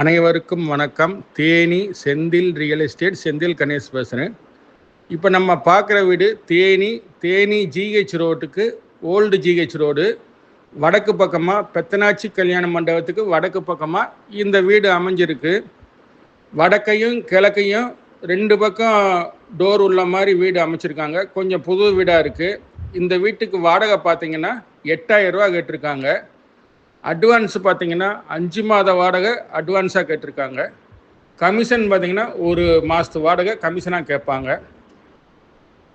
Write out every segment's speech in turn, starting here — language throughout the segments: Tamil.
அனைவருக்கும் வணக்கம். தேனி செந்தில் ரியல் எஸ்டேட், செந்தில் கணேஷ் பேசுகிறேன். இப்போ நம்ம பார்க்குற வீடு தேனி ஜிஹெச் ரோட்டுக்கு, ஓல்டு ஜிஹெச் ரோடு வடக்கு பக்கமாக, பெத்தனாச்சி கல்யாண மண்டபத்துக்கு வடக்கு பக்கமாக இந்த வீடு அமைஞ்சிருக்கு. வடக்கையும் கிழக்கையும் 2 பக்கம் டோர் உள்ள மாதிரி வீடு அமைச்சிருக்காங்க. கொஞ்சம் புது வீடாக இருக்குது. இந்த வீட்டுக்கு வாடகை பார்த்தீங்கன்னா 8000 ரூபா கேட்டிருக்காங்க. அட்வான்ஸ் பார்த்தீங்கன்னா 5 மாத வாடகை அட்வான்ஸாக கேட்டிருக்காங்க. கமிஷன் பார்த்தீங்கன்னா 1 மாதத்து வாடகை கமிஷனாக கேட்பாங்க.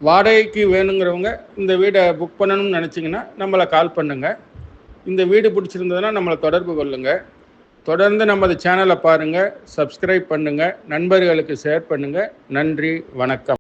வாடகைக்கு வேணுங்கிறவங்க இந்த வீடை புக் பண்ணணும்னு நினச்சிங்கன்னா நம்மளை கால் பண்ணுங்கள். இந்த வீடு பிடிச்சிருந்ததுன்னா நம்மளை தொடர்பு கொள்ளுங்கள். தொடர்ந்து நமது சேனலை பாருங்கள், சப்ஸ்கிரைப் பண்ணுங்கள், நண்பர்களுக்கு ஷேர் பண்ணுங்கள். நன்றி, வணக்கம்.